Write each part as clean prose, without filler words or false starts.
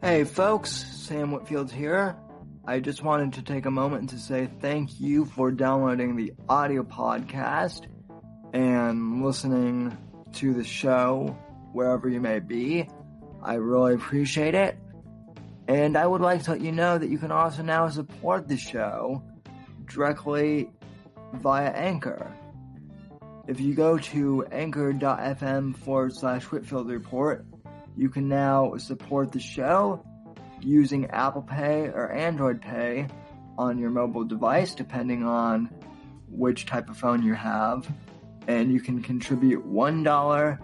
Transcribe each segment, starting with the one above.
Hey folks, Sam Whitfield here. I just wanted to take a moment to say thank you for downloading the audio podcast and listening to the show wherever you may be. I really appreciate it. And I would like to let you know that you can also now support the show directly via Anchor. If you go to anchor.fm/Whitfield Report, you can now support the show using Apple Pay or Android Pay on your mobile device, depending on which type of phone you have. And you can contribute $1,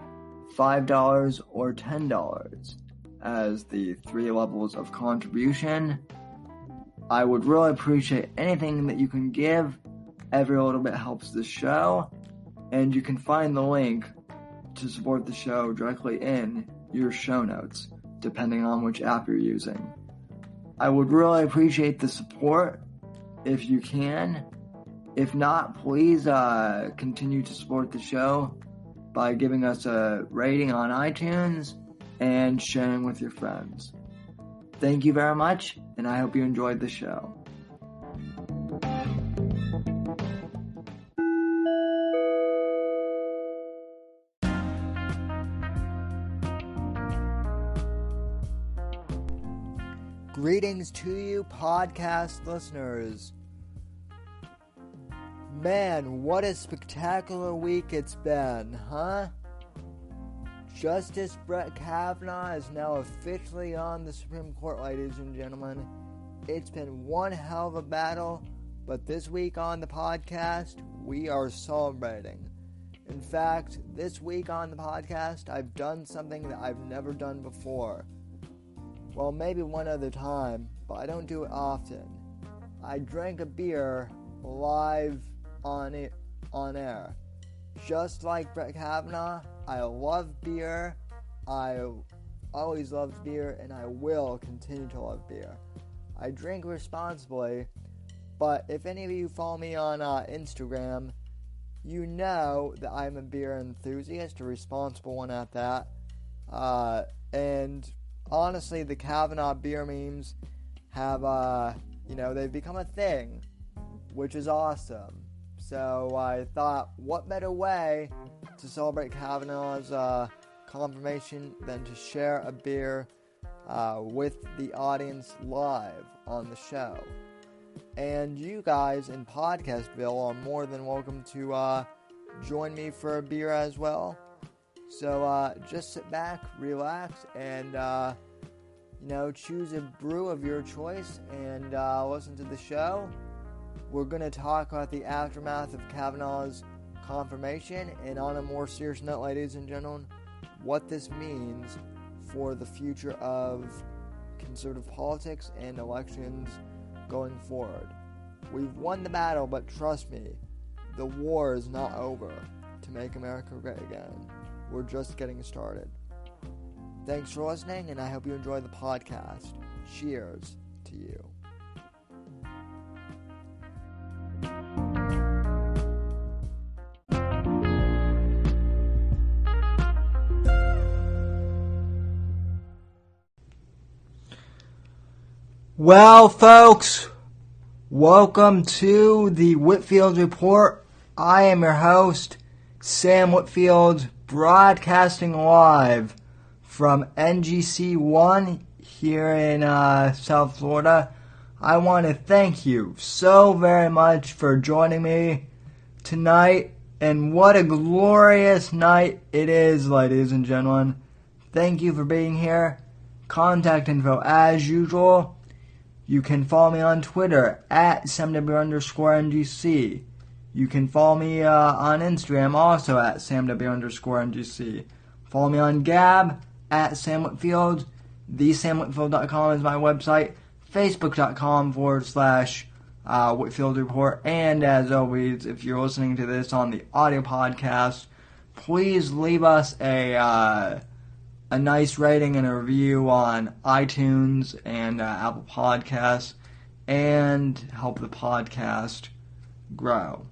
$5, or $10 as the 3 levels of contribution. I would really appreciate anything that you can give. Every little bit helps the show. And you can find the link to support the show directly in your show notes, depending on which app you're using. I would really appreciate the support if you can. If not, please continue to support the show by giving us a rating on iTunes and sharing with your friends. Thank you very much, and I hope you enjoyed the show. Greetings to you, podcast listeners. Man, what a spectacular week it's been, huh? Justice Brett Kavanaugh is now officially on the Supreme Court, ladies and gentlemen. It's been one hell of a battle, but this week on the podcast, we are celebrating. In fact, this week on the podcast, I've done something that I've never done before. Well, maybe one other time, but I don't do it often. I drank a beer live on air. Just like Brett Kavanaugh, I love beer. I always loved beer, and I will continue to love beer. I drink responsibly, but if any of you follow me on Instagram, you know that I'm a beer enthusiast, a responsible one at that. And honestly, the Kavanaugh beer memes have, they've become a thing, which is awesome. So I thought, what better way to celebrate Kavanaugh's confirmation than to share a beer with the audience live on the show. And you guys in Podcastville are more than welcome to join me for a beer as well. So just sit back, relax, and choose a brew of your choice and listen to the show. We're going to talk about the aftermath of Kavanaugh's confirmation, and on a more serious note, ladies and gentlemen, what this means for the future of conservative politics and elections going forward. We've won the battle, but trust me, the war is not over to make America great again. We're just getting started. Thanks for listening, and I hope you enjoy the podcast. Cheers to you. Well, folks, welcome to the Whitfield Report. I am your host, Sam Whitfield, broadcasting live from NGC 1 here in South Florida. I want to thank you so very much for joining me tonight, and what a glorious night it is, ladies and gentlemen. Thank you for being here. Contact info as usual. You can follow me on Twitter at SamW_NGC. You can follow me on Instagram also at SamW_NGC. Follow me on Gab at Sam Whitfield. TheSamWhitfield.com is my website. Facebook.com/Whitfield Report. And as always, if you're listening to this on the audio podcast, please leave us a nice rating and a review on iTunes and Apple Podcasts, and help the podcast grow.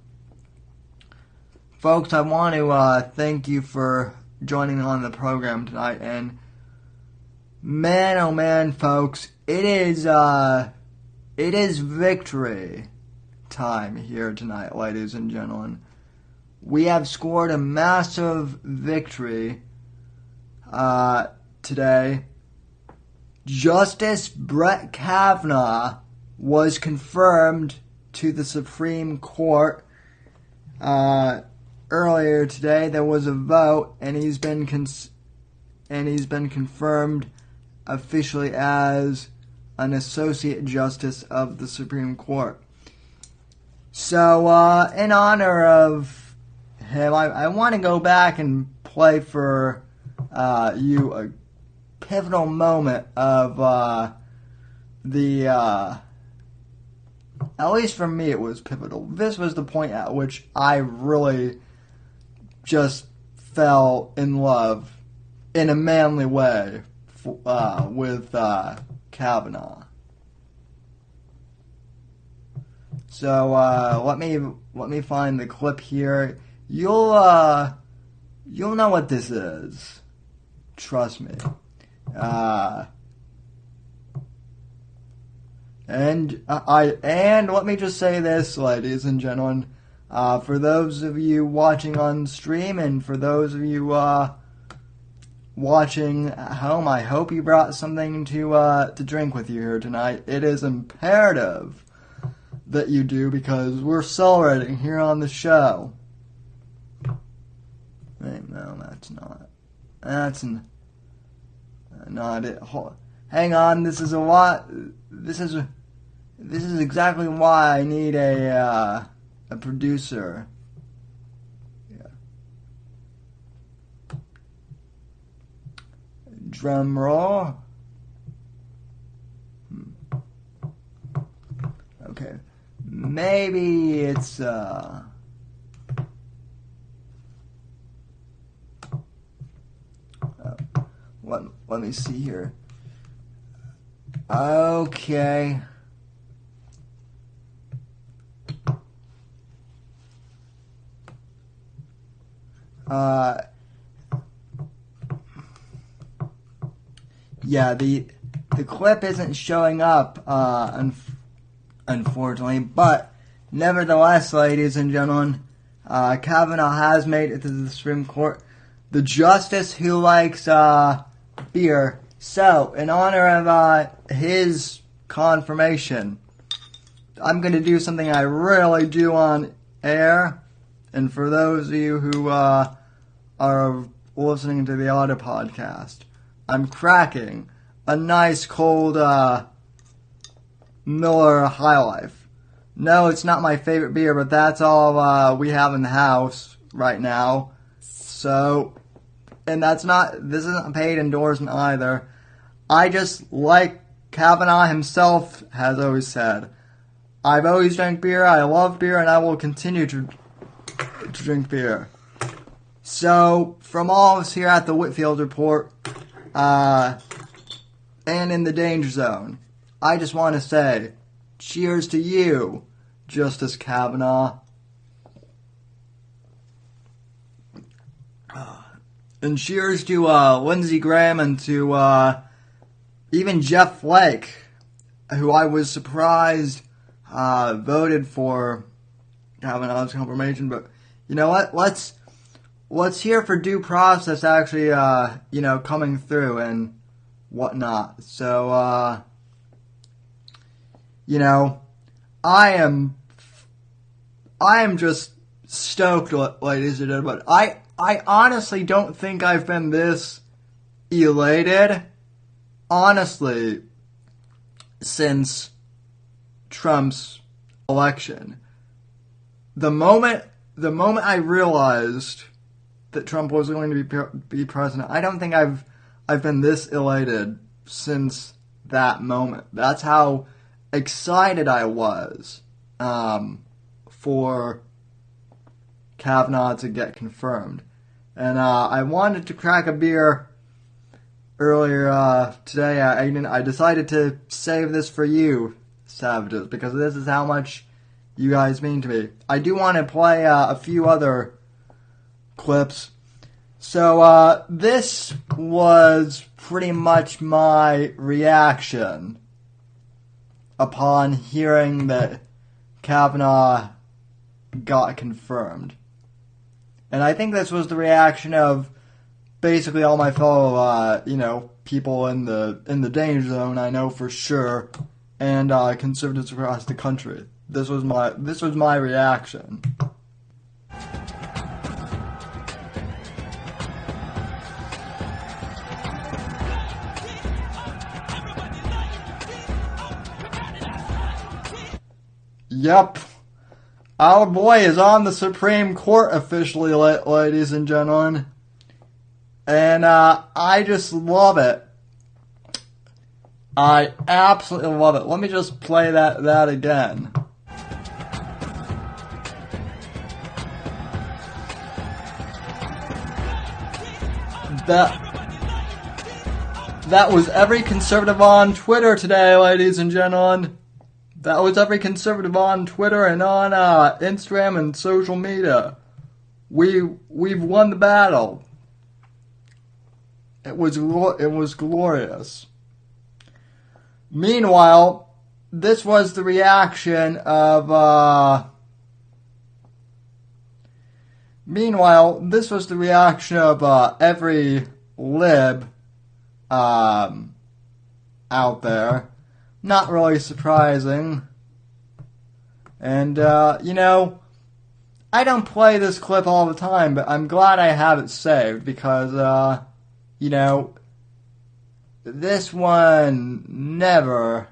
Folks, I want to thank you for joining on the program tonight, and Man, oh man, folks, it is victory time here tonight, ladies and gentlemen. We have scored a massive victory today. Justice Brett Kavanaugh was confirmed to the Supreme Court. Earlier today, there was a vote, and he's been confirmed officially as an Associate Justice of the Supreme Court. So, in honor of him, I want to go back and play for you a pivotal moment of at least for me it was pivotal. This was the point at which I really just fell in love in a manly way with Kavanaugh. So let me find the clip here. You'll know what this is. Trust me. And let me just say this, ladies and gentlemen. For those of you watching on stream and for those of you watching at home, I hope you brought something to drink with you here tonight. It is imperative that you do because we're celebrating here on the show. Wait, no, that's not. That's not it. Hang on, this is a lot. This is exactly why I need a producer. Drum roll. Okay. Maybe it's let me see here. Okay. Yeah, the clip isn't showing up, unfortunately, but nevertheless, ladies and gentlemen, Kavanaugh has made it to the Supreme Court. The justice who likes beer. So, in honor of his confirmation, I'm going to do something I rarely do on air. And for those of you who are listening to the audio podcast, I'm cracking a nice cold Miller High Life. No, it's not my favorite beer, but that's all we have in the house right now. So, and this isn't a paid endorsement either. I just like Kavanaugh himself has always said. I've always drank beer, I love beer, and I will continue to drink beer. So, from all of us here at the Whitfield Report, and in the Danger Zone, I just want to say, cheers to you, Justice Kavanaugh. And cheers to Lindsey Graham and to even Jeff Flake, who I was surprised voted for Kavanaugh's confirmation. But you know what? Let's hear for due process actually, coming through and whatnot. So, I am just stoked, ladies and gentlemen. I honestly don't think I've been this elated, honestly, since Trump's election. The moment I realized that Trump was going to be president, I don't think I've been this elated since that moment. That's how excited I was for Kavanaugh to get confirmed. And I wanted to crack a beer earlier today. I decided to save this for you, savages, because this is how much you guys mean to me. I do want to play a few other clips. So, this was pretty much my reaction upon hearing that Kavanaugh got confirmed. And I think this was the reaction of basically all my fellow, people in the danger zone, I know for sure, and conservatives across the country. This was my reaction. Yep. Our boy is on the Supreme Court officially, ladies and gentlemen. And I just love it. I absolutely love it. Let me just play that again. That was every conservative on Twitter today, ladies and gentlemen. That was every conservative on Twitter and on Instagram and social media. We've won the battle. It was glorious. Meanwhile, this was the reaction of every lib out there. Not really surprising. And, I don't play this clip all the time, but I'm glad I have it saved because, this one never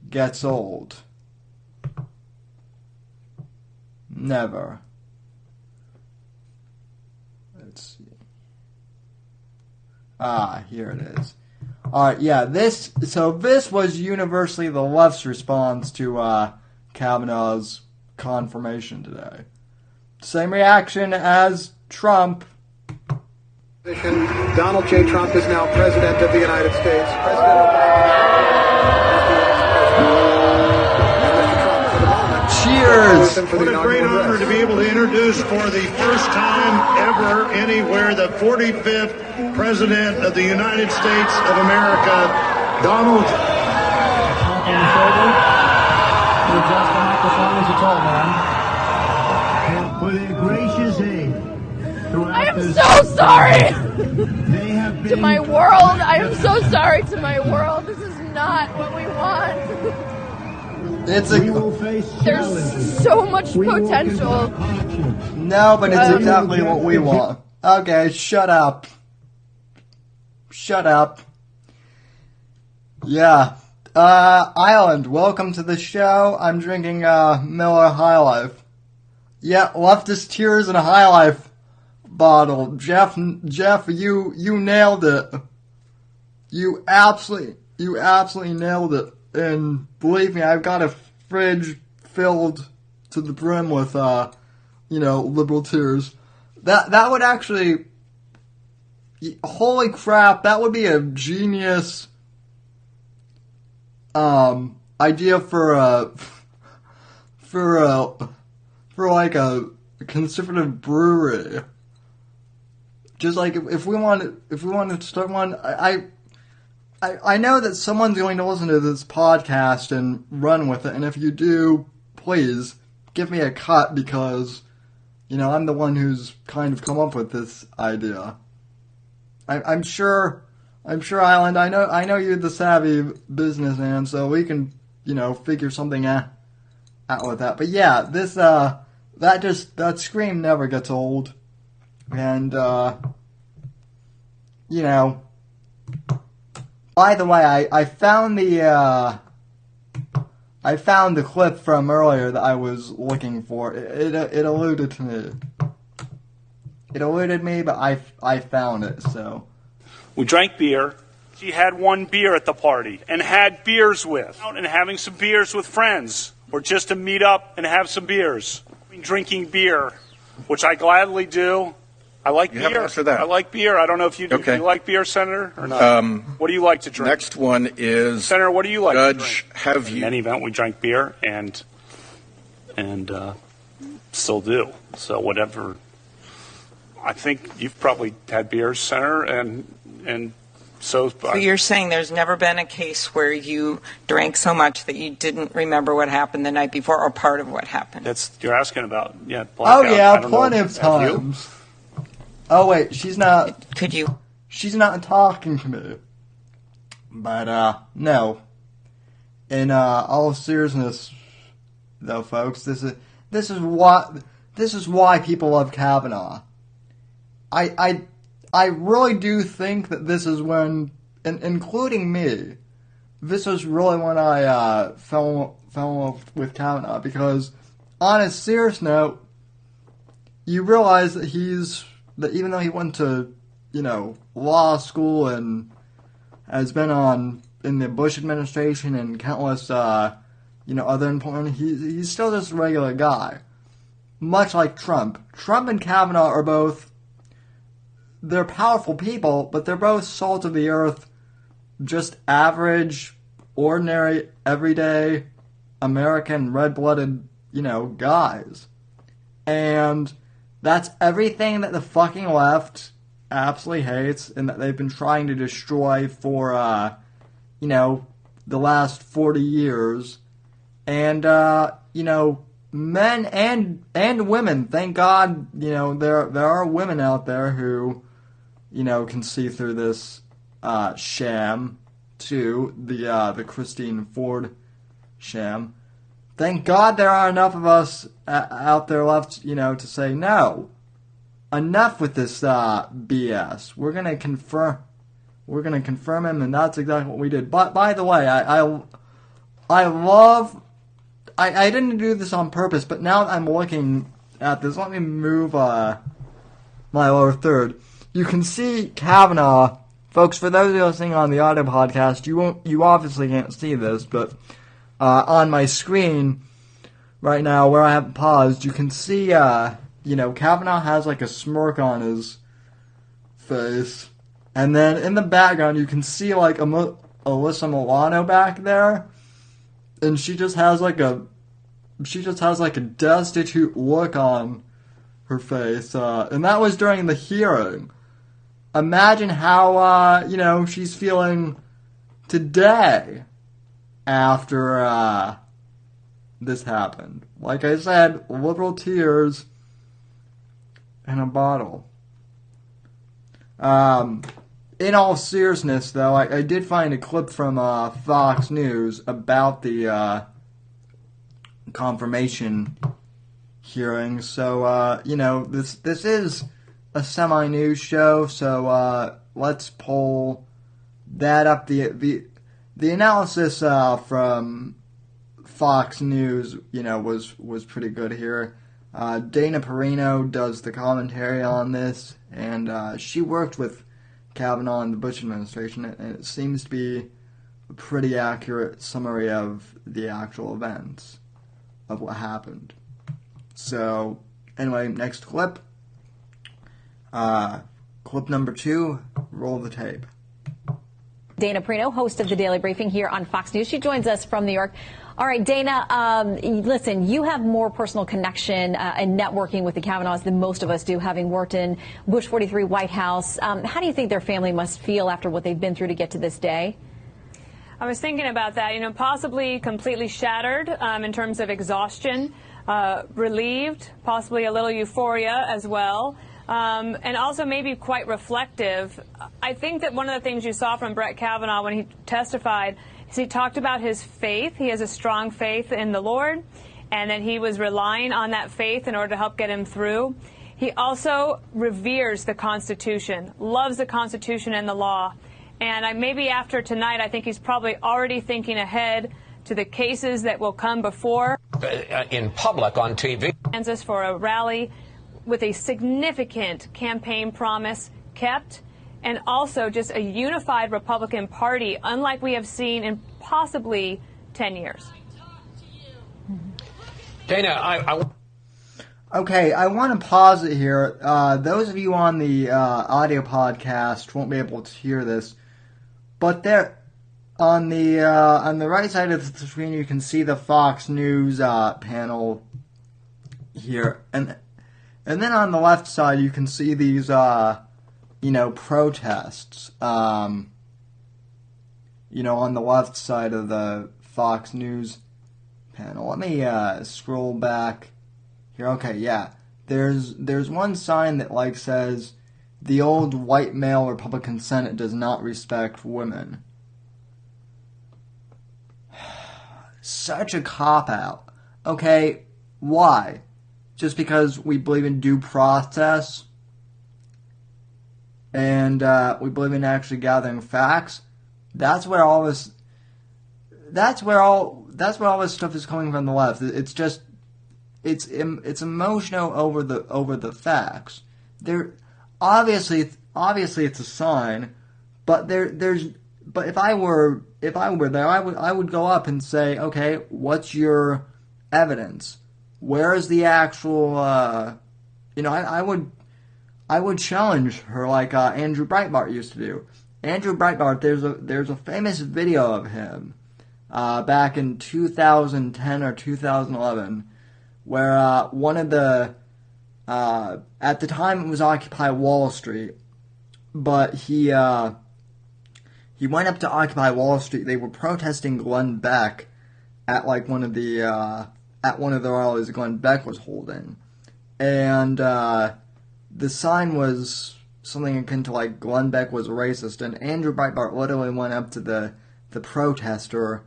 gets old. Never. Let's see. Here it is. Alright, yeah, this was universally the left's response to Kavanaugh's confirmation today. Same reaction as Trump. Donald J. Trump is now President of the United States. President Cheers! What a great honor to be able to introduce for the first time ever anywhere the 45th President of the United States of America, Donald. Adjust the microphone as you told, man. For their gracious aid. I am so sorry to my world. I am so sorry to my world. This is not what we want. There's so much potential. No, but it's exactly what we want. Okay, shut up. Shut up. Yeah. Island, welcome to the show. I'm drinking Miller High Life. Yeah, leftist tears in a High Life bottle. Jeff, you nailed it. You absolutely nailed it. And believe me, I've got a fridge filled to the brim with, liberal tears. That would actually, holy crap, that would be a genius, idea for like a conservative brewery. Just like if we wanted to start one, I know that someone's going to listen to this podcast and run with it, and if you do, please give me a cut because, I'm the one who's kind of come up with this idea. I'm sure, Island, I know you're the savvy businessman, so we can, figure something out with that. But yeah, this, that scream never gets old. And, by the way, I found the clip from earlier that I was looking for. It eluded to me. It eluded me, but I found it, so. We drank beer. She had one beer at the party and had beers with. And having some beers with friends. Or just to meet up and have some beers. Drinking beer, which I gladly do. I like beer. Haven't answered that. I like beer. I don't know if you do. Okay. Do you like beer, Senator, or not? What do you like to drink? Next one is Senator, what do you like Judge, to drink? have you... In any event, we drank beer and still do. So whatever. I think you've probably had beers, Senator, and so you're saying there's never been a case where you drank so much that you didn't remember what happened the night before or part of what happened? You're asking about, blackout. Oh, yeah, plenty of times. Oh, wait, she's not... Could you? She's not talking to me. But, no. In, all seriousness, though, folks, this is why people love Kavanaugh. I really do think that this is when, including me, this was really when I fell in love with Kavanaugh, because on a serious note, you realize that even though he went to, law school and has been in the Bush administration and countless, other important, he's still just a regular guy. Much like Trump. Trump and Kavanaugh are both, they're powerful people, but they're both salt of the earth, just average, ordinary, everyday, American, red-blooded, guys. And that's everything that the fucking left absolutely hates and that they've been trying to destroy for, the last 40 years. And, men and women, thank God, there are women out there who, can see through this sham too, the Christine Ford sham. Thank God there are enough of us out there left, to say no. Enough with this BS. We're gonna confirm him, and that's exactly what we did. But by the way, I didn't do this on purpose, but now that I'm looking at this, let me move my lower third. You can see Kavanaugh, folks. For those of you listening on the audio podcast, you obviously can't see this, but on my screen right now, where I have paused, you can see Kavanaugh has like a smirk on his face, and then in the background you can see like Alyssa Milano back there. And she just has like a destitute look on her face, and that was during the hearing. Imagine how she's feeling today after this happened. Like I said, liberal tears in a bottle. In all seriousness, though, I did find a clip from Fox News about the confirmation hearing. So, this is a semi-news show, so let's pull that up. The analysis from Fox News, was pretty good here. Dana Perino does the commentary on this, and she worked with Kavanaugh and the Bush administration, and it seems to be a pretty accurate summary of the actual events of what happened. So, anyway, next clip. Clip number 2, roll the tape. Dana Perino, host of the Daily Briefing here on Fox News. She joins us from New York. All right, Dana, listen, you have more personal connection and networking with the Kavanaughs than most of us do, having worked in Bush 43 White House. How do you think their family must feel after what they've been through to get to this day? I was thinking about that, possibly completely shattered in terms of exhaustion, relieved, possibly a little euphoria as well. And also maybe quite reflective. I think that one of the things you saw from Brett Kavanaugh when he testified is he talked about his faith. He has a strong faith in the Lord, and that he was relying on that faith in order to help get him through. He also reveres the Constitution, loves the Constitution and the law. And maybe after tonight, I think he's probably already thinking ahead to the cases that will come before. In public, on TV. Kansas for a rally with a significant campaign promise kept, and also just a unified Republican Party, unlike we have seen in possibly 10 years. Dana, Okay, I want to pause it here. Those of you on the audio podcast won't be able to hear this, but there, on the right side of the screen, you can see the Fox News panel here, and And then on the left side, you can see these, protests. On the left side of the Fox News panel. Let me scroll back here. Okay, yeah. There's one sign that says, "The old white male Republican Senate does not respect women." Such a cop-out. Okay, why? Just because we believe in due process and we believe in actually gathering facts? That's where all this stuff is coming from the left. It's just it's emotional over the facts. Obviously it's a sign, but but if I were there, I would go up and say, okay, what's your evidence? Where is the actual? I would challenge her like Andrew Breitbart used to do. Andrew Breitbart, there's a famous video of him back in 2010 or 2011 where one of the at the time it was Occupy Wall Street, but he went up to Occupy Wall Street. They were protesting Glenn Beck at one of the rallies Glenn Beck was holding, and the sign was something akin to Glenn Beck was a racist, and Andrew Breitbart literally went up to the protester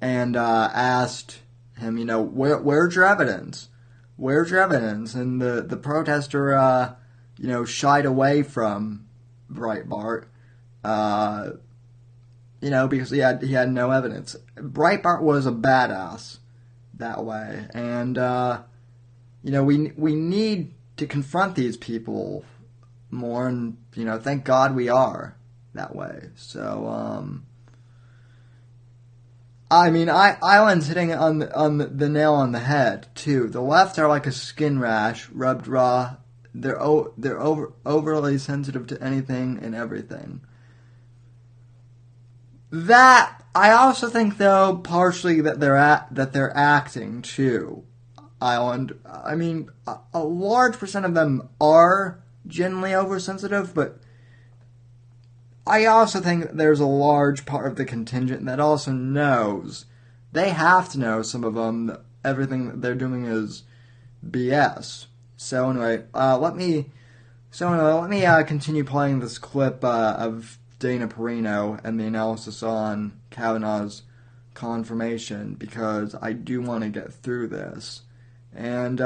and asked him, where's your evidence? Where's your evidence? And the protester, shied away from Breitbart, because he had no evidence. Breitbart was a badass that way, and we need to confront these people more, and thank God we are that way. So Island's hitting on the nail on the head too. The left are like a skin rash rubbed raw. They're overly sensitive to anything and everything. That I also think, though, partially that they're acting too. Island. A large percent of them are genuinely oversensitive, but I also think that there's a large part of the contingent that also knows. They have to know, some of them, that everything that they're doing is BS. So anyway, let me continue playing this clip of Dana Perino and the analysis on Kavanaugh's confirmation, because I do want to get through this. And,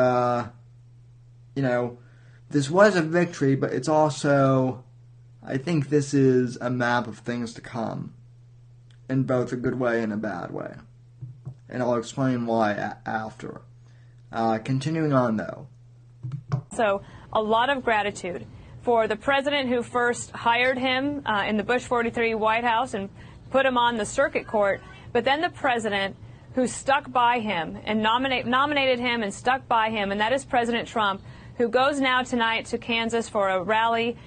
this was a victory, but it's also, I think this is a map of things to come, in both a good way and a bad way. And I'll explain why after. Continuing on, though. So, a lot of gratitude for the president who first hired him in the Bush 43 White House and put him on the circuit court, but then the president who stuck by him and nominated him and stuck by him, and that is President Trump, who goes now tonight to Kansas for a rally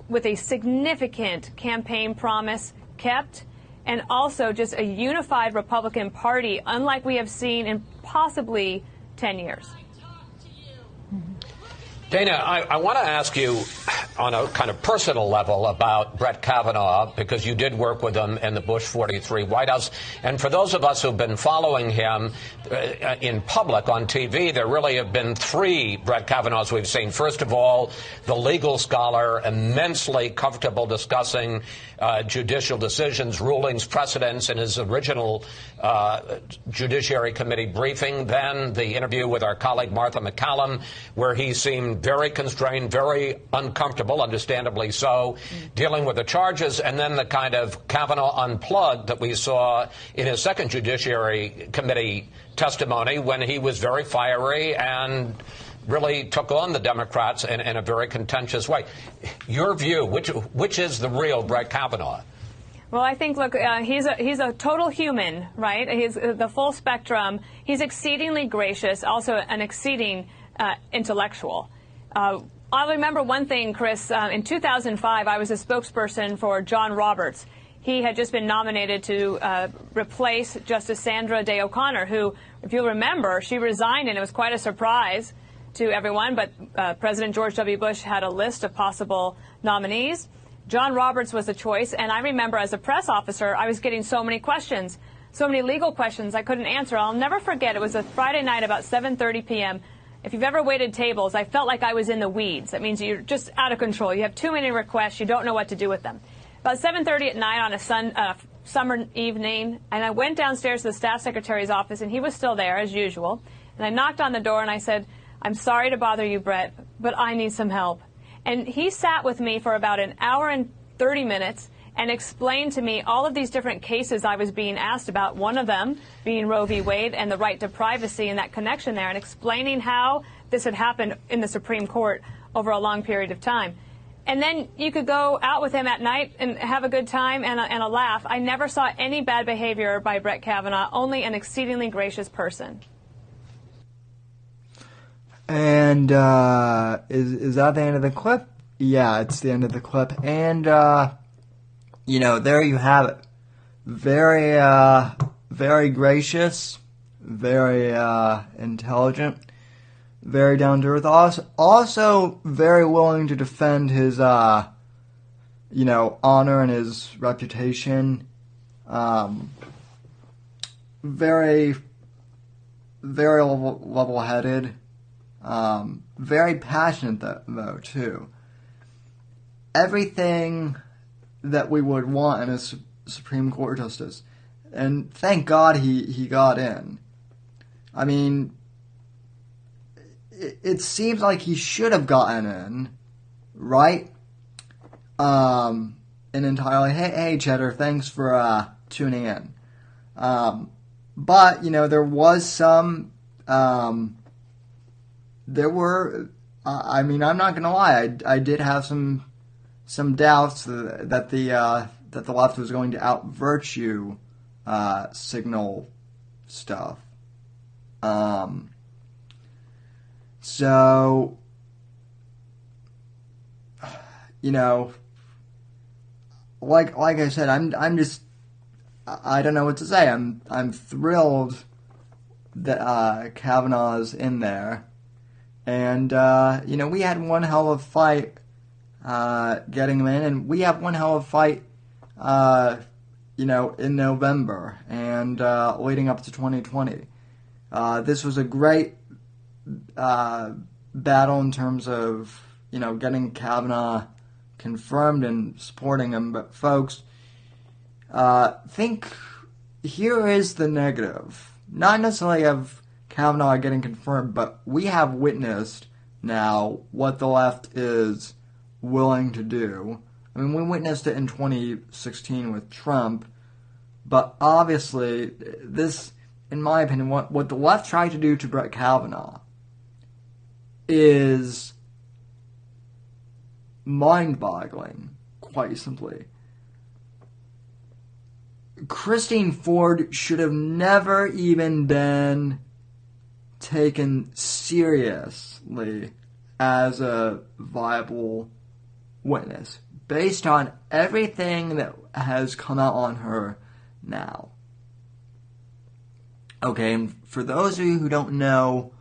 with a significant campaign promise kept, and also just a unified Republican Party, unlike we have seen in possibly 10 years. Dana, I want to ask you on a kind of personal level about Brett Kavanaugh, because you did work with him in the Bush 43 White House. And for those of us who've been following him in public on TV, there really have been three Brett Kavanaughs we've seen. First of all, the legal scholar, immensely comfortable discussing judicial decisions, rulings, precedents in his original Judiciary Committee briefing. Then the interview with our colleague Martha McCallum, where he seemed very constrained, very uncomfortable, understandably so, dealing with the charges, and then the kind of Kavanaugh unplugged that we saw in his second Judiciary Committee testimony, when he was very fiery and really took on the Democrats in a very contentious way. Your view, which is the real Brett Kavanaugh? Well, I think, look, he's a total human, right? He's the full spectrum. He's exceedingly gracious, also an exceeding intellectual. I'll remember one thing, Chris. In 2005, I was a spokesperson for John Roberts. He had just been nominated to replace Justice Sandra Day O'Connor, who, if you'll remember, she resigned, and it was quite a surprise. to everyone, but President George W. Bush had a list of possible nominees. John Roberts was the choice, and I remember as a press officer, I was getting so many questions, so many legal questions I couldn't answer. I'll never forget, it was a Friday night about 7:30 p.m. If you've ever waited tables, I felt like I was in the weeds. That means you're just out of control. You have too many requests. You don't know what to do with them. About 7:30 at night on a summer evening, and I went downstairs to the staff secretary's office, and he was still there, as usual. And I knocked on the door, and I said, "I'm sorry to bother you, Brett, but I need some help." And he sat with me for about an hour and 30 minutes and explained to me all of these different cases I was being asked about, one of them being Roe v. Wade and the right to privacy and that connection there, and explaining how this had happened in the Supreme Court over a long period of time. And then you could go out with him at night and have a good time and a laugh. I never saw any bad behavior by Brett Kavanaugh, only an exceedingly gracious person. And is that the end of the clip? Yeah, it's the end of the clip. And, there you have it. Very, very gracious, very intelligent, very down to earth. Also very willing to defend his, honor and his reputation. Very, very level-headed. Very passionate, though, too. Everything that we would want in a Supreme Court justice. And thank God he got in. I mean, it seems like he should have gotten in, right? And entirely, hey, Cheddar, thanks for tuning in. But, there was some... There were, I'm not going to lie, I did have some doubts that the left was going to out-virtue signal stuff. So, like I said, I'm just, I don't know what to say. I'm thrilled that Kavanaugh's in there. And, we had one hell of a fight getting him in, and we have one hell of a fight, in November and leading up to 2020. This was a great battle in terms of, getting Kavanaugh confirmed and supporting him. But, folks, think here is the negative. Not necessarily of Kavanaugh getting confirmed, but we have witnessed now what the left is willing to do. I mean, we witnessed it in 2016 with Trump, but obviously this, in my opinion, what the left tried to do to Brett Kavanaugh is mind-boggling, quite simply. Christine Ford should have never even been taken seriously as a viable witness based on everything that has come out on her now. Okay, and for those of you who don't know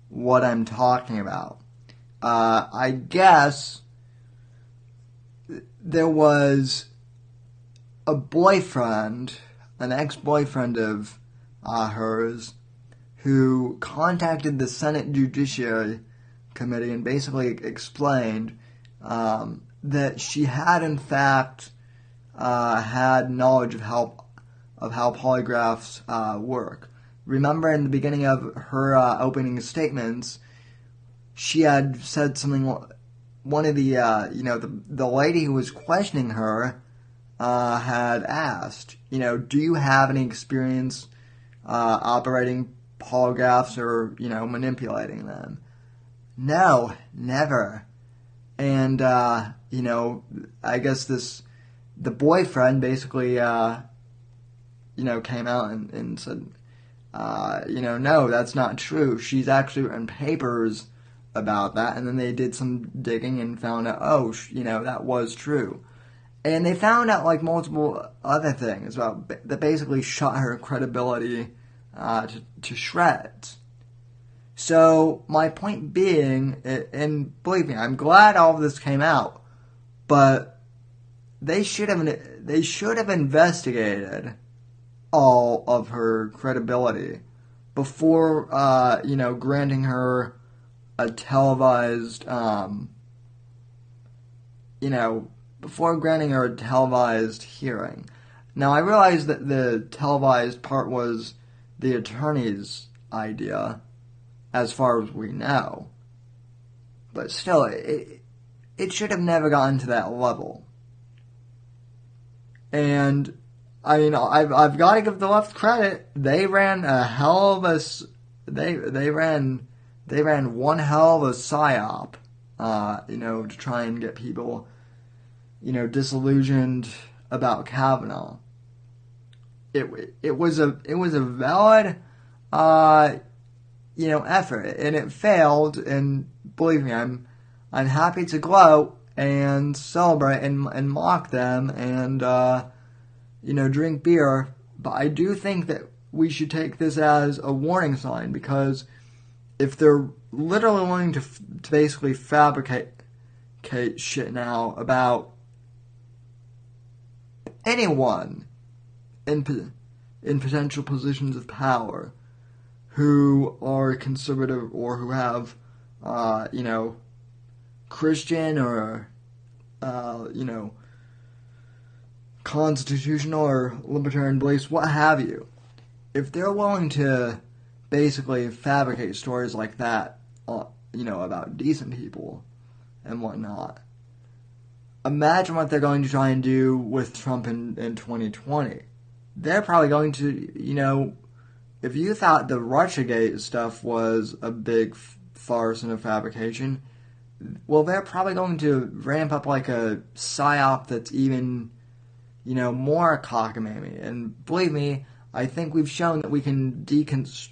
what I'm talking about, I guess there was a boyfriend, an ex-boyfriend of hers, who contacted the Senate Judiciary Committee and basically explained that she had, in fact, had knowledge of how polygraphs work. Remember, in the beginning of her opening statements, she had said something. One of the the lady who was questioning her had asked, do you have any experience operating polygraphs or, manipulating them? No, never. And, I guess the boyfriend basically, came out and said, no, that's not true. She's actually written papers about that. And then they did some digging and found out, that was true. And they found out, multiple other things that basically shot her credibility to shreds. So my point being, and believe me, I'm glad all of this came out, but they should have investigated all of her credibility before granting her a televised hearing. Now I realize that the televised part was the attorney's idea, as far as we know, but still, it should have never gotten to that level. And I mean, I've got to give the left credit. They ran a hell of a they ran one hell of a psyop, to try and get people, disillusioned about Kavanaugh. It was a valid effort, and it failed. And believe me, I'm happy to gloat and celebrate and mock them and drink beer. But I do think that we should take this as a warning sign, because if they're literally wanting to basically fabricate shit now about anyone in potential positions of power who are conservative or who have, Christian or, constitutional or libertarian beliefs, what have you. If they're willing to basically fabricate stories like that, about decent people and whatnot, imagine what they're going to try and do with Trump in 2020. They're probably going to, if you thought the Russiagate stuff was a big farce and a fabrication, well, they're probably going to ramp up like a psyop that's even, more cockamamie. And believe me, I think we've shown that we can deconstruct,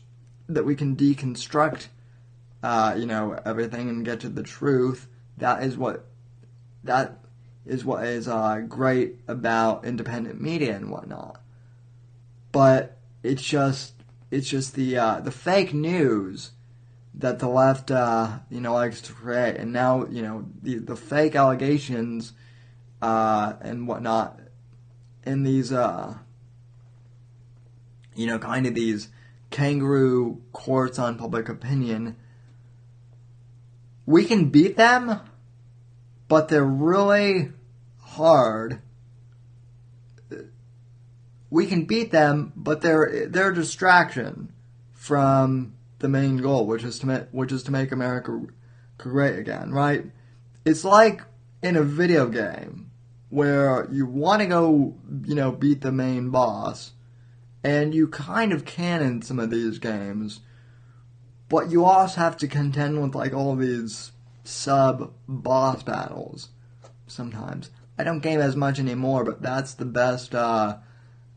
everything and get to the truth. That is what is great about independent media and whatnot. But it's just the fake news that the left, likes to create, and now, the fake allegations, and whatnot, in these, kind of these kangaroo courts on public opinion. We can beat them, but they're really hard. We can beat them, but they're a distraction from the main goal, which is to make America great again, right? It's like in a video game where you want to go, beat the main boss, and you kind of can in some of these games, but you also have to contend with like all these sub-boss battles sometimes. I don't game as much anymore, but that's the best,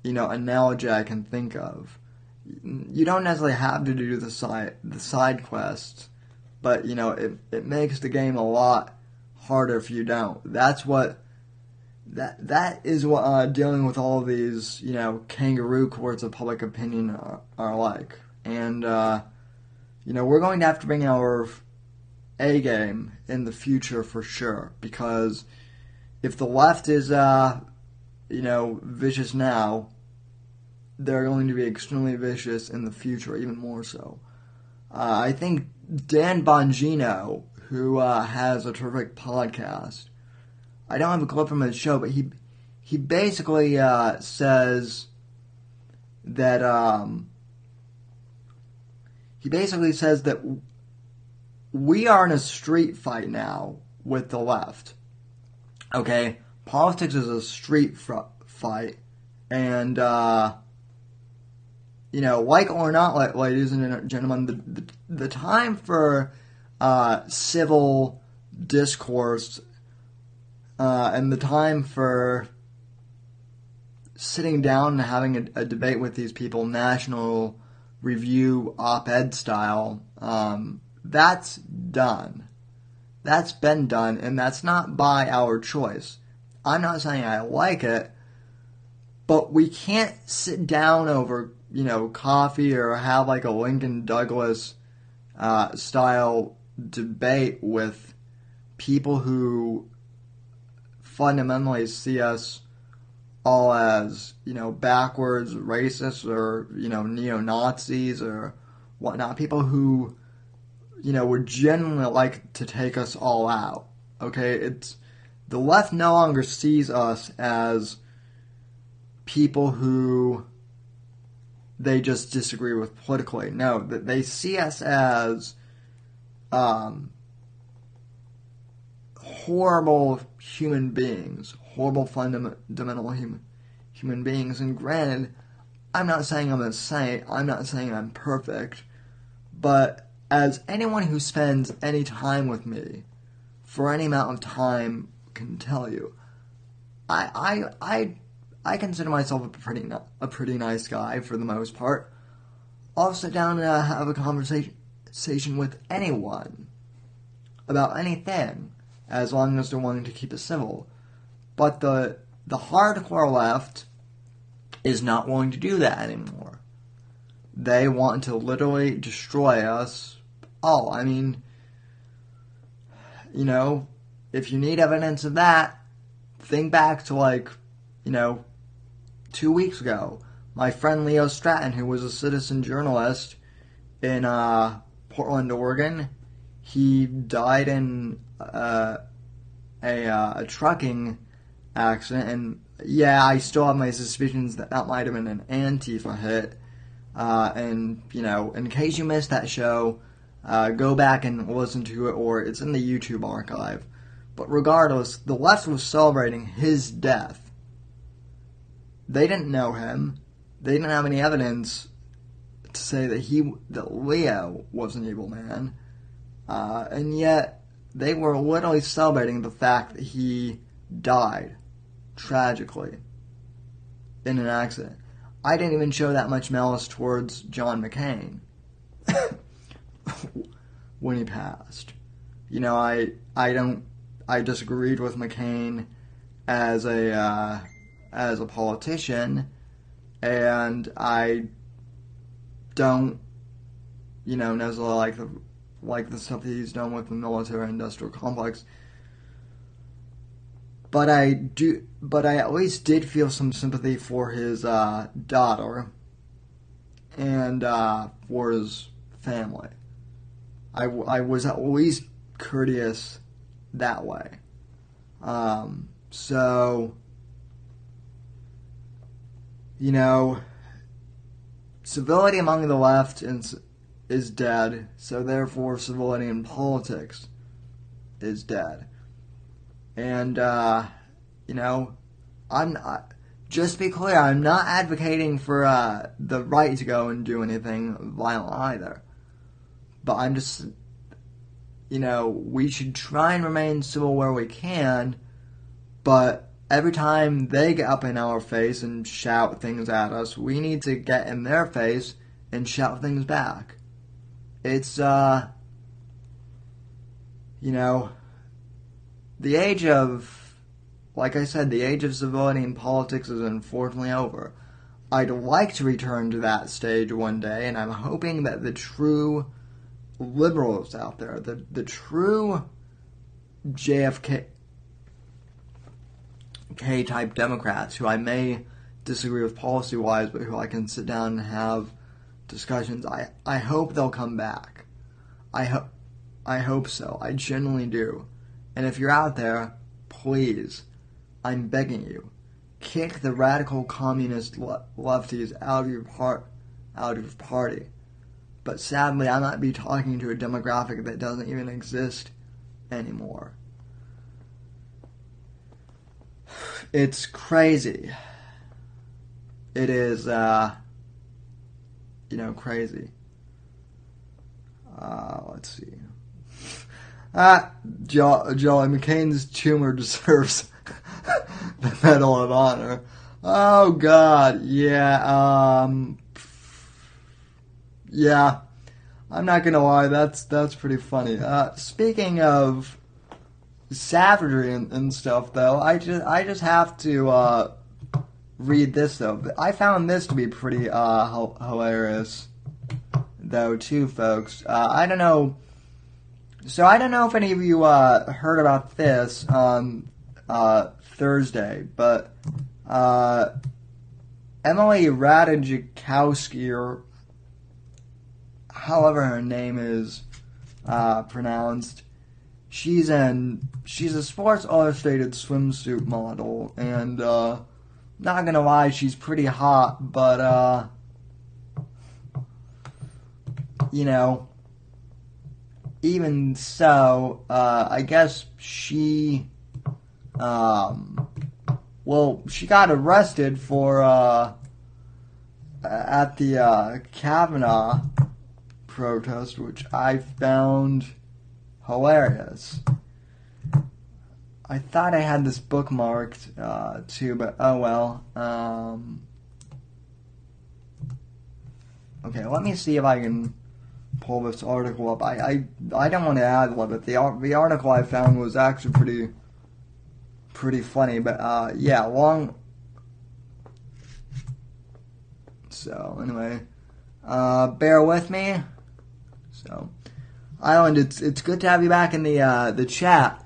analogy I can think of. You don't necessarily have to do the side quests, but it makes the game a lot harder if you don't. That is what dealing with all of these kangaroo courts of public opinion are like. And we're going to have to bring our A game in the future for sure, because if the left is vicious now, they're going to be extremely vicious in the future, even more so. I think Dan Bongino, who has a terrific podcast, I don't have a clip from his show, but he basically says that we are in a street fight now with the left. Okay, politics is a street fight, and like or not, ladies and gentlemen, the time for civil discourse and the time for sitting down and having a debate with these people, National Review op-ed style, that's done. That's been done, and that's not by our choice. I'm not saying I like it, but we can't sit down over, coffee or have like a Lincoln Douglas, style debate with people who fundamentally see us all as, backwards racists or, neo-Nazis or whatnot. People who, would genuinely like to take us all out. Okay? The left no longer sees us as people who they just disagree with politically. No, they see us as horrible human beings, horrible fundamental human beings. And granted, I'm not saying I'm a saint, I'm not saying I'm perfect, but as anyone who spends any time with me, for any amount of time, can tell you, I consider myself a pretty nice guy for the most part. I'll sit down and have a conversation with anyone about anything, as long as they're wanting to keep it civil. But the hardcore left is not willing to do that anymore. They want to literally destroy us all. I mean, if you need evidence of that, think back to 2 weeks ago. My friend Leo Stratton, who was a citizen journalist in Portland, Oregon, he died in a trucking accident, and yeah, I still have my suspicions that might have been an Antifa hit. And in case you missed that show, go back and listen to it, or it's in the YouTube archive. But regardless, the left was celebrating his death. They didn't know him. They didn't have any evidence to say that Leo was an evil man. And yet, they were literally celebrating the fact that he died tragically in an accident. I didn't even show that much malice towards John McCain when he passed. I disagreed with McCain as a politician, and I don't, necessarily like the stuff that he's done with the military-industrial complex. But I at least did feel some sympathy for his daughter and for his family. I was at least courteous that way. So, civility among the left is dead, so therefore civility in politics is dead. And, I'm not, just to be clear, I'm not advocating for the right to go and do anything violent either. But I'm just, we should try and remain civil where we can, but every time they get up in our face and shout things at us, we need to get in their face and shout things back. It's, the age of, like I said, the age of civility in politics is unfortunately over. I'd like to return to that stage one day, and I'm hoping that the true liberals out there, the true JFK type Democrats, who I may disagree with policy-wise, but who I can sit down and have discussions, I hope they'll come back. I hope so. I genuinely do. And if you're out there, please, I'm begging you, kick the radical communist lefties out of your party. But sadly, I might be talking to a demographic that doesn't even exist anymore. It's crazy. It is, crazy. Let's see. Joey McCain's tumor deserves the Medal of Honor. Oh, God. Yeah, yeah. I'm not gonna lie, that's pretty funny. Speaking of savagery and stuff, though, I just have to read this, though. I found this to be pretty hilarious. though, too, folks. I don't know. So I don't know if any of you heard about this on Thursday, but Emily Ratajkowski, or however her name is pronounced, she's a Sports Illustrated swimsuit model, and not gonna lie, she's pretty hot, but you know, even so, I guess she she got arrested for at the Kavanaugh protest, which I found hilarious. I thought I had this bookmarked too, but oh well. Okay, let me see if I can pull this article up. I don't want to ad-lib it. The article I found was actually pretty funny, but yeah, long. So anyway, bear with me. So, Island, it's good to have you back in the chat.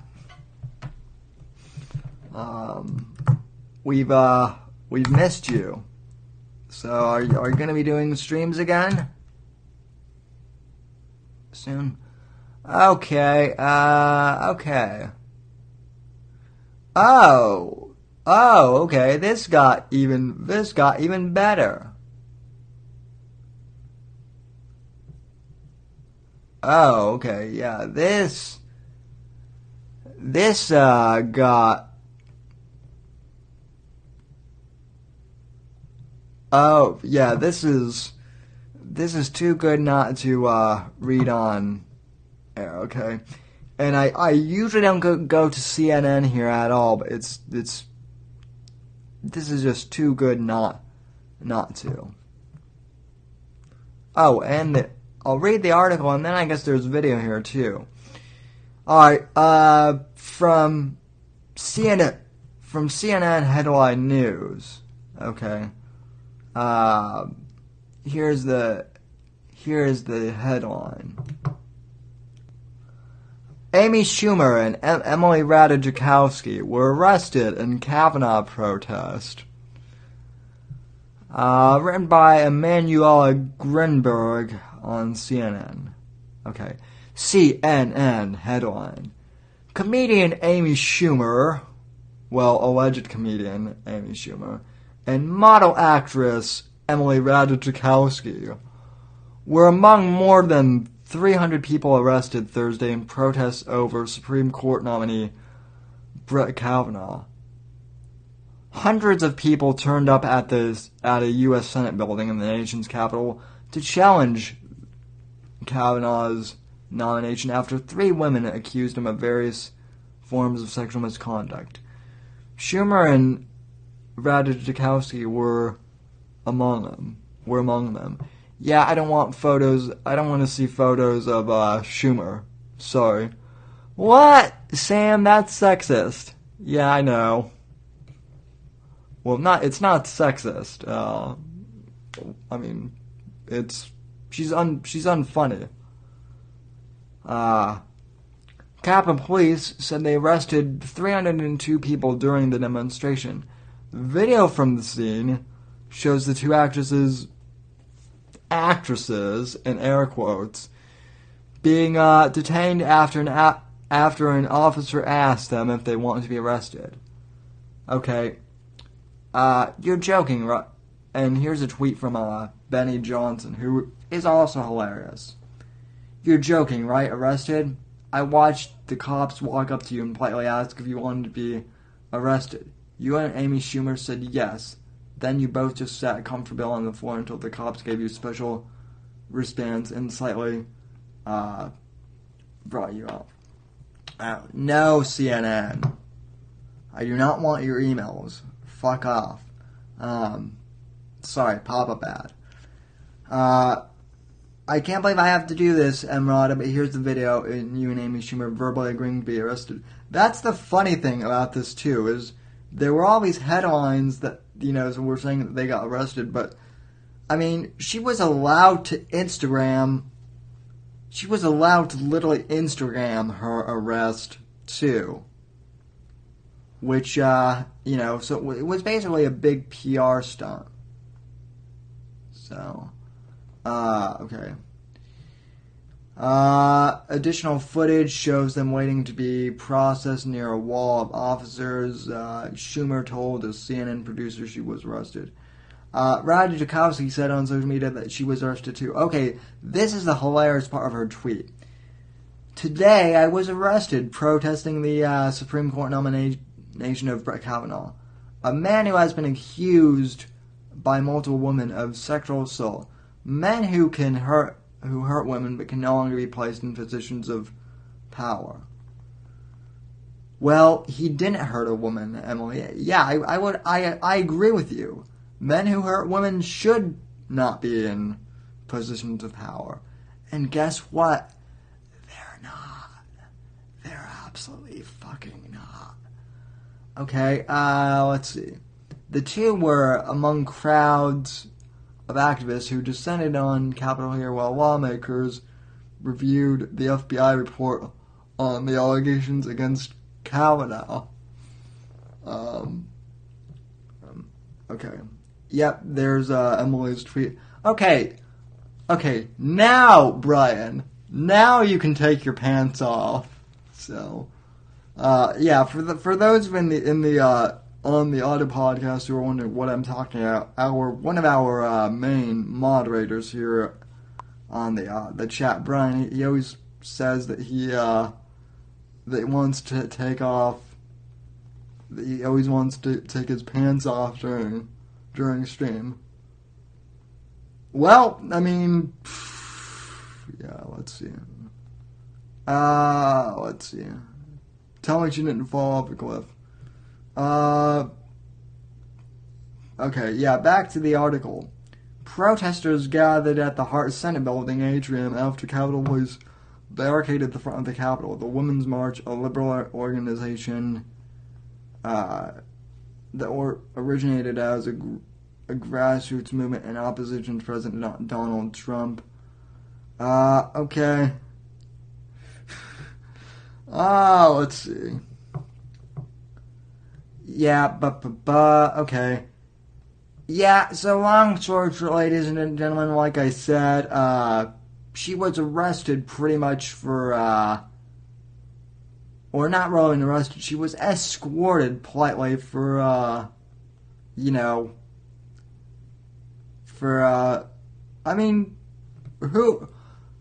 We've missed you. So are you going to be doing streams again soon? Okay. Okay. Oh, okay. This got even better. Oh, okay. Yeah, this got. Oh, yeah. This is too good not to read on air. Okay. And I usually don't go to CNN here at all, but this is just too good not to. Oh, and I'll read the article, and then I guess there's video here too. All right, from CNN headline news. Okay, here's the headline. Amy Schumer and Emily Ratajkowski were arrested in Kavanaugh protest. Written by Emanuela Grinberg on CNN. Okay. CNN headline. Comedian Amy Schumer, well, alleged comedian Amy Schumer, and model actress Emily Ratajkowski were among more than 300 people arrested Thursday in protests over Supreme Court nominee Brett Kavanaugh. Hundreds of people turned up at a U.S. Senate building in the nation's capital to challenge Kavanaugh's nomination after 3 women accused him of various forms of sexual misconduct. Schumer and Ratajkowski were among them. Yeah, I don't want photos. I don't want to see photos of Schumer. Sorry. What? Sam, that's sexist. Yeah, I know. Well, it's not sexist. I mean, she's unfunny. Kappa police said they arrested 302 people during the demonstration. Video from the scene shows the 2 actresses in air quotes being detained after an officer asked them if they wanted to be arrested. Okay, you're joking, right? And here's a tweet from Benny Johnson, who is also hilarious. You're joking, right? Arrested? I watched the cops walk up to you and politely ask if you wanted to be arrested. You and Amy Schumer said yes. Then you both just sat comfortably on the floor until the cops gave you special wristbands and slightly brought you up. No, CNN. I do not want your emails. Fuck off. Sorry, Papa Bad. I can't believe I have to do this, Emrata, but here's the video in you and Amy Schumer verbally agreeing to be arrested. That's the funny thing about this, too, is there were all these headlines that, so we're saying that they got arrested, but I mean, she was allowed to Instagram. She was allowed to literally Instagram her arrest, too. Which, so it was basically a big PR stunt. So, okay. Additional footage shows them waiting to be processed near a wall of officers. Schumer told a CNN producer she was arrested. Radu Tchaikovsky said on social media that she was arrested too. Okay, this is the hilarious part of her tweet. Today, I was arrested protesting the Supreme Court nomination of Brett Kavanaugh, a man who has been accused by multiple women of sexual assault. Men who hurt women but can no longer be placed in positions of power. Well, he didn't hurt a woman, Emily. Yeah, I agree with you. Men who hurt women should not be in positions of power. And guess what? They're not. They're absolutely fucking not. Okay, let's see. The two were among crowds of activists who descended on Capitol Hill while lawmakers reviewed the FBI report on the allegations against Kavanaugh. Okay. Yep, there's Emily's tweet. Okay, now, Brian, now you can take your pants off. So, yeah, for those in the on the audio podcast who are wondering what I'm talking about, one of our main moderators here on the chat, Brian, he always says that he wants to take off. He always wants to take his pants off during stream. Well, I mean, yeah, let's see. Tell me she didn't fall off a cliff. Okay, yeah, back to the article. Protesters gathered at the Hart Senate building atrium after Capitol Police barricaded the front of the Capitol. The Women's March, a liberal organization that originated as a grassroots movement in opposition to President Donald Trump. Okay. Let's see. Yeah, okay. Yeah, so long story short, ladies and gentlemen, like I said, she was arrested pretty much for, or not really arrested, she was escorted politely for, I mean,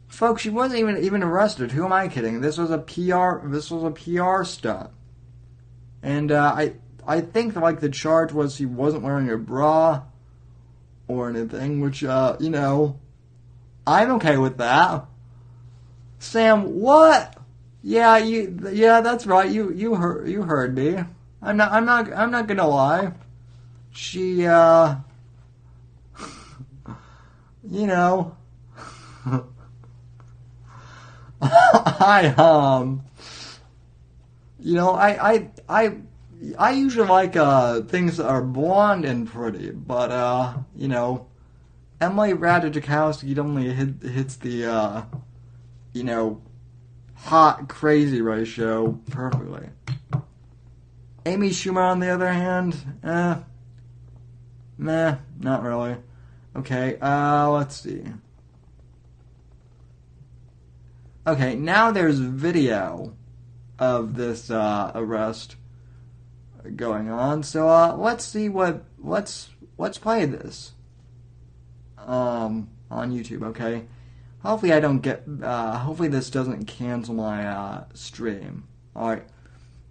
folks, she wasn't even arrested. Who am I kidding? This was a PR stunt. And, I think, like, the charge was he wasn't wearing a bra or anything, which, I'm okay with that. Sam, what? Yeah, that's right. You heard me. I'm not gonna lie. She, I usually like things that are blonde and pretty, but Emily Ratajkowski definitely hits the hot crazy ratio perfectly. Amy Schumer, on the other hand, meh, not really. Okay, let's see. Okay, now there's video of this arrest going on. So let's see let's play this on YouTube, okay? Hopefully I don't get hopefully this doesn't cancel my stream. Alright.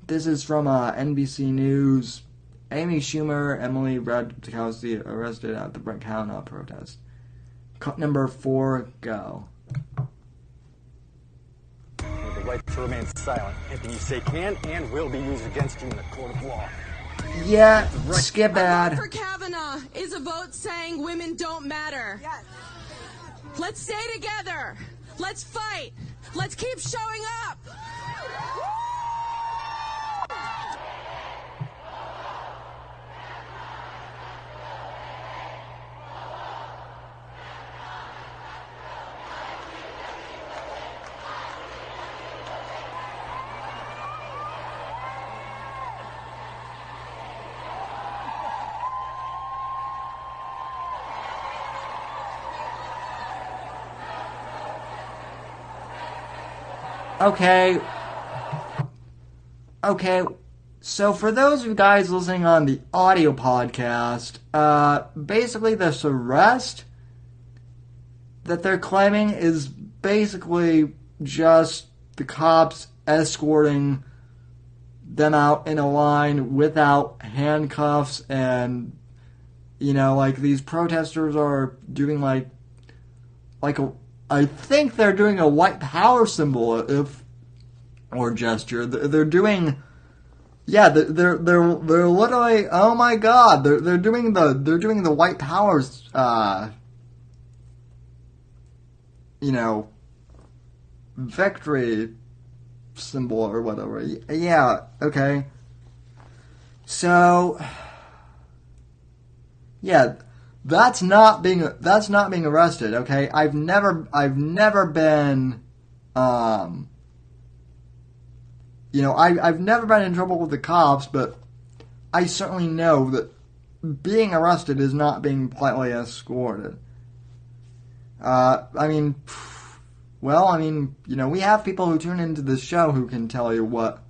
This is from NBC News. Amy Schumer, Emily Ratajkowski arrested at the Brett Kavanaugh protest. Cut number 4, go. The right to remain silent. Anything you say can and will be used against you in the court of law. Yeah, skip ad. A vote for Kavanaugh is a vote saying women don't matter. Yes. Let's stay together. Let's fight. Let's keep showing up. Okay. So for those of you guys listening on the audio podcast, basically this arrest that they're claiming is basically just the cops escorting them out in a line without handcuffs, and these protesters are doing I think they're doing a white power symbol or gesture. They're doing, they're literally, oh my god, they're doing the white powers, victory symbol or whatever. Yeah, okay. So, yeah, that's not being arrested, okay? I've never been, I've never been in trouble with the cops, but I certainly know that being arrested is not being politely escorted. We have people who tune into this show who can tell you what,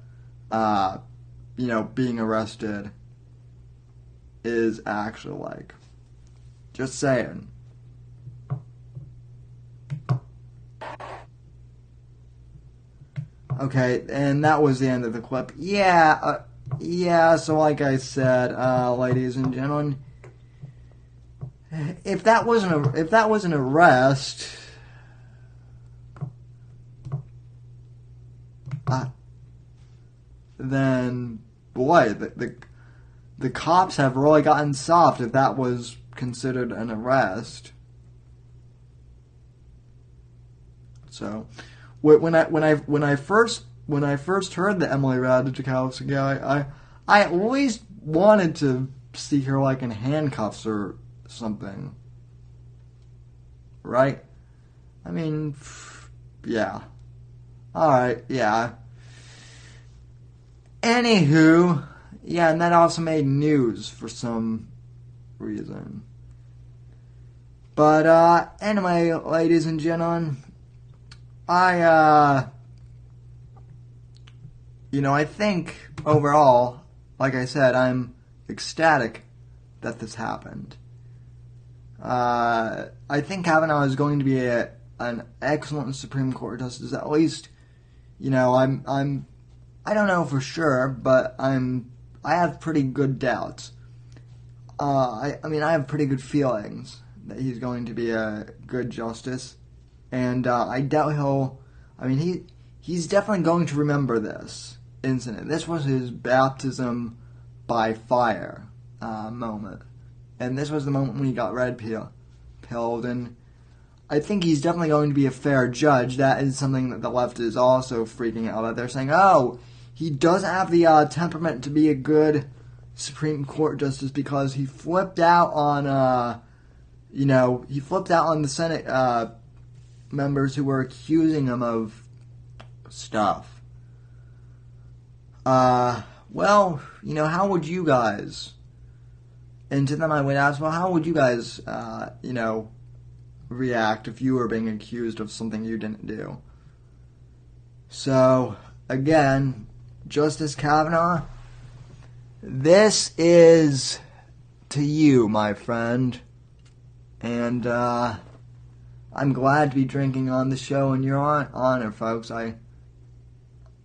being arrested is actually like. Just saying. Okay, and that was the end of the clip. Yeah, so like I said, ladies and gentlemen, if that was an arrest, then boy, the cops have really gotten soft if that was considered an arrest. So, when I first heard the Emily Ratajkowski guy, I at least wanted to see her like in handcuffs or something, right? I mean, yeah. All right, yeah. Anywho, yeah, and that also made news for some reason. But anyway, ladies and gentlemen, I think overall, like I said, I'm ecstatic that this happened. I think Kavanaugh is going to be an excellent Supreme Court justice. At least, I don't know for sure, but I have pretty good doubts. I have pretty good feelings that he's going to be a good justice, and I doubt he's definitely going to remember this incident. This was his baptism by fire moment, and this was the moment when he got red pilled, and I think he's definitely going to be a fair judge. That is something that the left is also freaking out about. They're saying, oh, he doesn't have the temperament to be a good Supreme Court justice because he flipped out on, the Senate members who were accusing him of stuff. Well, how would you guys, and to them I would ask, well, how would you guys, react if you were being accused of something you didn't do? So, again, Justice Kavanaugh, this is to you, my friend, and I'm glad to be drinking on the show in your honor, folks. In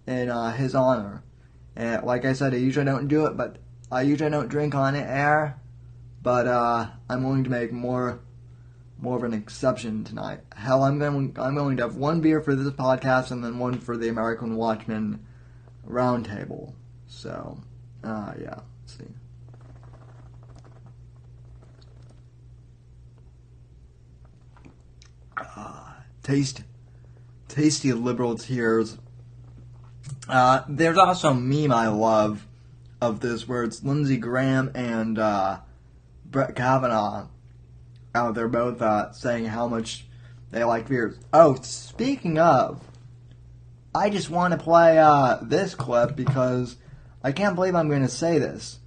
his honor. And like I said, I usually don't do it, but I usually don't drink on air, but I'm willing to make more of an exception tonight. Hell, I'm going to have one beer for this podcast and then one for the American Watchmen Roundtable. So, yeah, let's see. Tasty liberal tears. There's also a meme I love of this where it's Lindsey Graham and Brett Kavanaugh. They're both saying how much they like beers. Oh, speaking of, I just want to play this clip because I can't believe I'm going to say this.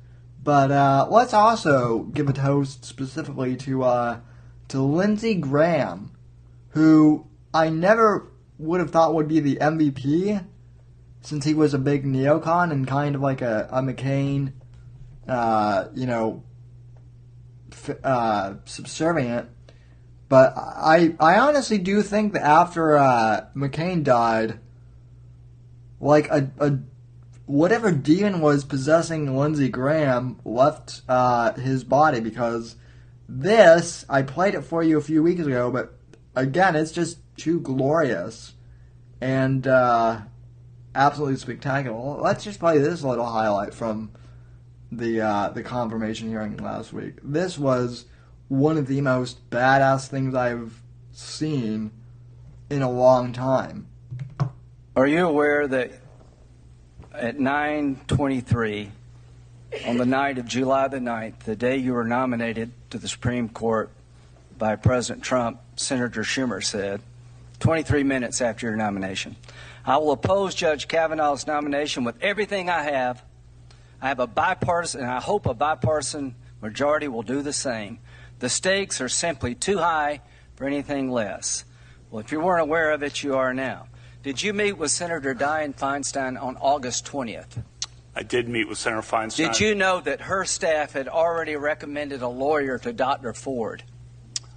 But let's also give a toast specifically to Lindsey Graham, who I never would have thought would be the MVP, since he was a big neocon and kind of like a McCain, subservient. But I honestly do think that after McCain died, like a whatever demon was possessing Lindsey Graham left his body, because this, I played it for you a few weeks ago, but again, it's just too glorious and absolutely spectacular. Let's just play this little highlight from the confirmation hearing last week. This was one of the most badass things I've seen in a long time. Are you aware that at 9:23 on the night of July the 9th, the day you were nominated to the Supreme Court by President Trump, Senator Schumer said, 23 minutes after your nomination, "I will oppose Judge Kavanaugh's nomination with everything I have. I have a bipartisan, and I hope a bipartisan majority will do the same. The stakes are simply too high for anything less." Well, if you weren't aware of it, you are now. Did you meet with Senator Dianne Feinstein on August 20th? I did meet with Senator Feinstein. Did you know that her staff had already recommended a lawyer to Dr. Ford?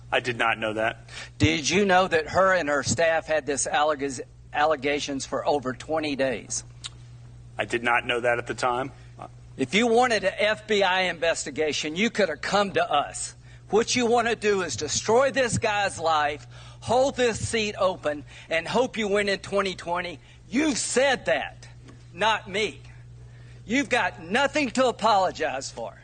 I did not know that. Did you know that her and her staff had this allegations for over 20 days? I did not know that at the time. If you wanted an FBI investigation, you could have come to us. What you want to do is destroy this guy's life, hold this seat open, and hope you win in 2020. You've said that, not me. You've got nothing to apologize for.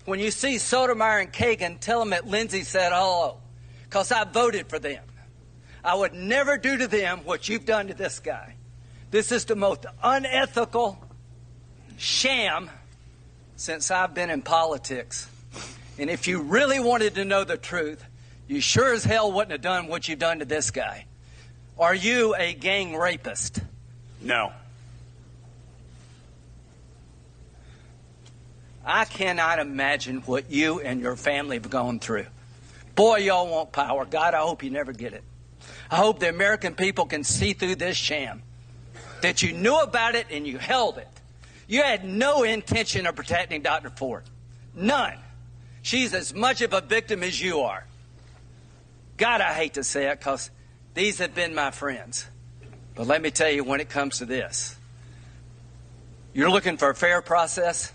When you see Sotomayor and Kagan, tell them that Lindsey said hello, because I voted for them. I would never do to them what you've done to this guy. This is the most unethical sham since I've been in politics. And if you really wanted to know the truth, you sure as hell wouldn't have done what you've done to this guy. Are you a gang rapist? No. I cannot imagine what you and your family have gone through. Boy, y'all want power. God, I hope you never get it. I hope the American people can see through this sham, that you knew about it and you held it. You had no intention of protecting Dr. Ford. None. She's as much of a victim as you are. God, I hate to say it, because these have been my friends. But let me tell you, when it comes to this, you're looking for a fair process.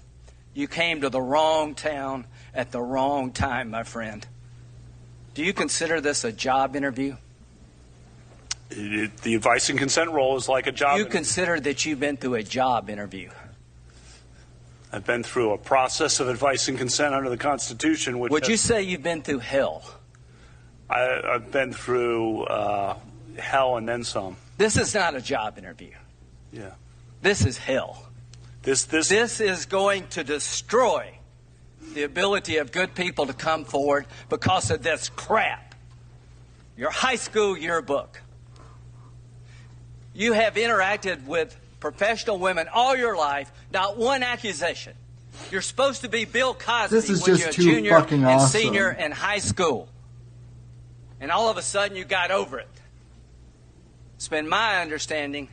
You came to the wrong town at the wrong time, my friend. Do you consider this a job interview? The advice and consent role is like a job interview. You consider that you've been through a job interview? I've been through a process of advice and consent under the Constitution. Which would you say you've been through hell? I've been through hell and then some. This is not a job interview. Yeah. This is hell. This is going to destroy the ability of good people to come forward because of this crap. Your high school yearbook. You have interacted with professional women all your life, not one accusation. You're supposed to be Bill Cosby when you're a junior and senior in high school. And all of a sudden you got over it. It's been my understanding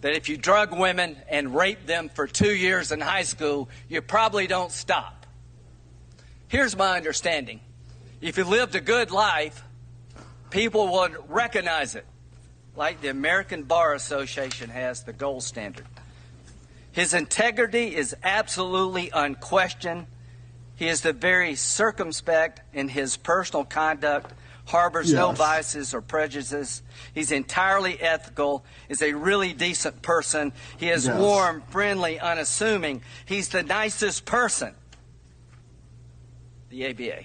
that if you drug women and rape them for 2 years in high school, you probably don't stop. Here's my understanding. If you lived a good life, people would recognize it, like the American Bar Association has the gold standard. His integrity is absolutely unquestioned. He is the very circumspect in his personal conduct, harbors no vices or prejudices. He's entirely ethical, is a really decent person. He is warm, friendly, unassuming. He's the nicest person. The ABA.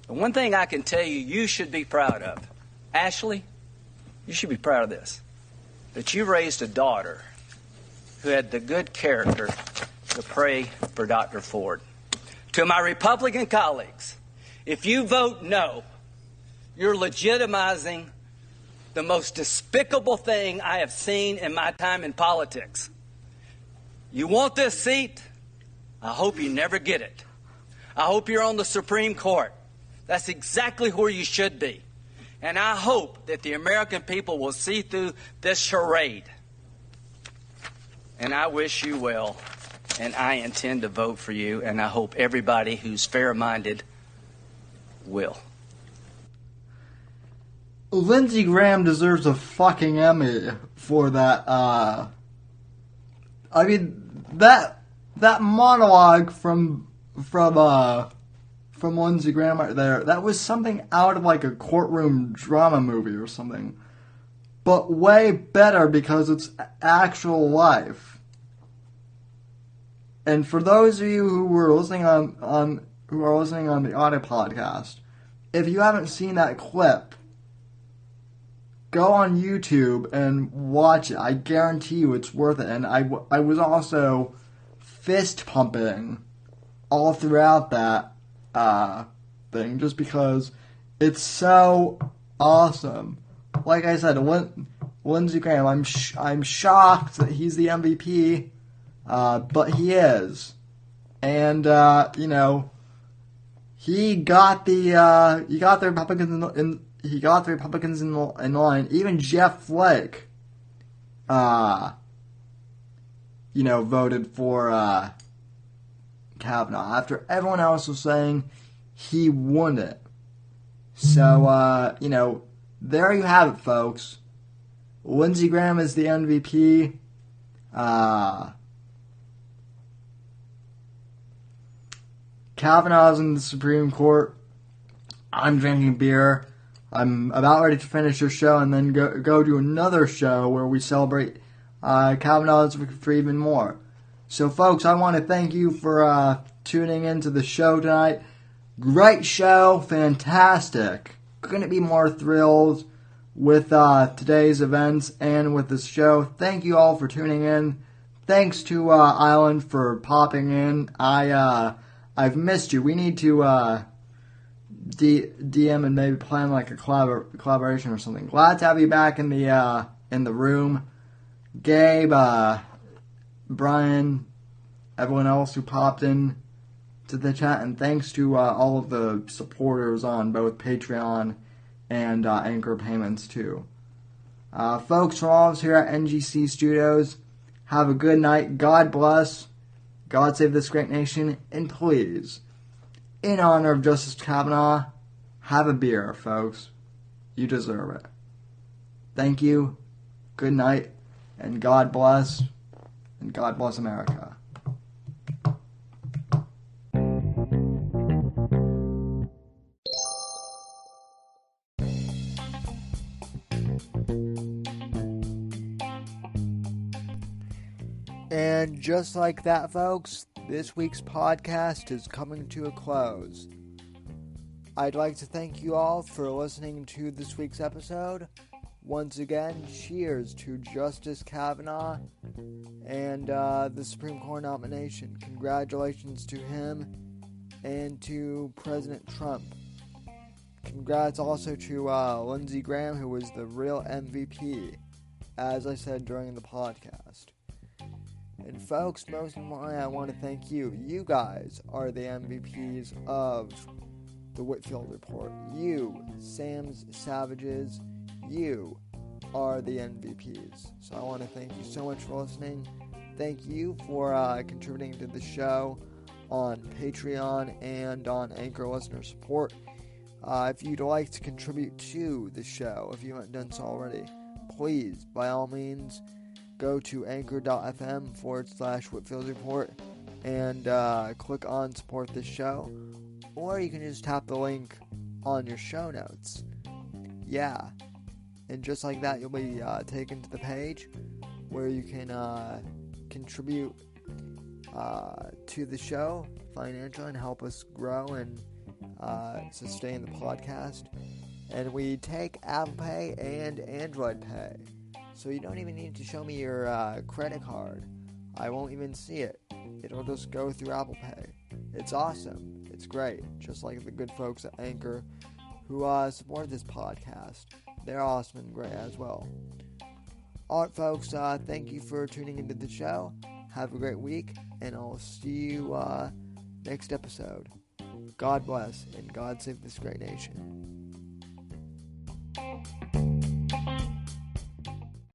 The one thing I can tell you, you should be proud of. Ashley, you should be proud of this. That you raised a daughter who had the good character to pray for Dr. Ford. To my Republican colleagues, if you vote no, you're legitimizing the most despicable thing I have seen in my time in politics. You want this seat? I hope you never get it. I hope you're on the Supreme Court. That's exactly where you should be. And I hope that the American people will see through this charade. And I wish you well. And I intend to vote for you. And I hope everybody who's fair-minded will. Lindsey Graham deserves a fucking Emmy for that. I mean, that monologue from Lindsey Graham right there, that was something out of like a courtroom drama movie or something, but way better because it's actual life. And for those of you who were listening on the audio podcast, if you haven't seen that clip, go on YouTube and watch it. I guarantee you it's worth it. And I was also fist pumping all throughout that thing just because it's so awesome. Like I said, Lindsey Graham, I'm shocked that he's the MVP, but he is. And, he got the Republicans he got the Republicans in line. Even Jeff Flake, voted for Kavanaugh after everyone else was saying he wouldn't. So, there you have it, folks. Lindsey Graham is the MVP. Kavanaugh's in the Supreme Court. I'm drinking beer. I'm about ready to finish this show and then go to another show where we celebrate Kavanaugh's for even more. So, folks, I want to thank you for tuning into the show tonight. Great show. Fantastic. Couldn't be more thrilled with today's events and with this show. Thank you all for tuning in. Thanks to Island for popping in. I've missed you. We need to DM and maybe plan like a collaboration or something. Glad to have you back in the room. Gabe, Brian, everyone else who popped in to the chat, and thanks to all of the supporters on both Patreon and Anchor Payments too. Folks, from all of us here at NGC Studios, have a good night. God bless. God save this great nation, and please, in honor of Justice Kavanaugh, have a beer, folks. You deserve it. Thank you, good night, and God bless America. And just like that, folks, this week's podcast is coming to a close. I'd like to thank you all for listening to this week's episode. Once again, cheers to Justice Kavanaugh and the Supreme Court nomination. Congratulations to him and to President Trump. Congrats also to Lindsey Graham, who was the real MVP, as I said during the podcast. And folks, most importantly, I want to thank you. You guys are the MVPs of the Whitfield Report. You, Sam's Savages, you are the MVPs. So I want to thank you so much for listening. Thank you for contributing to the show on Patreon and on Anchor Listener Support. If you'd like to contribute to the show, if you haven't done so already, please, by all means, go to anchor.fm/Whitfield Report and click on support this show, or you can just tap the link on your show notes. Yeah, and just like that, you'll be taken to the page where you can contribute to the show financially and help us grow and sustain the podcast. And we take Apple Pay and Android Pay. So you don't even need to show me your credit card. I won't even see it. It'll just go through Apple Pay. It's awesome. It's great. Just like the good folks at Anchor who support this podcast. They're awesome and great as well. Alright, folks, thank you for tuning into the show. Have a great week, and I'll see you next episode. God bless, and God save this great nation. you.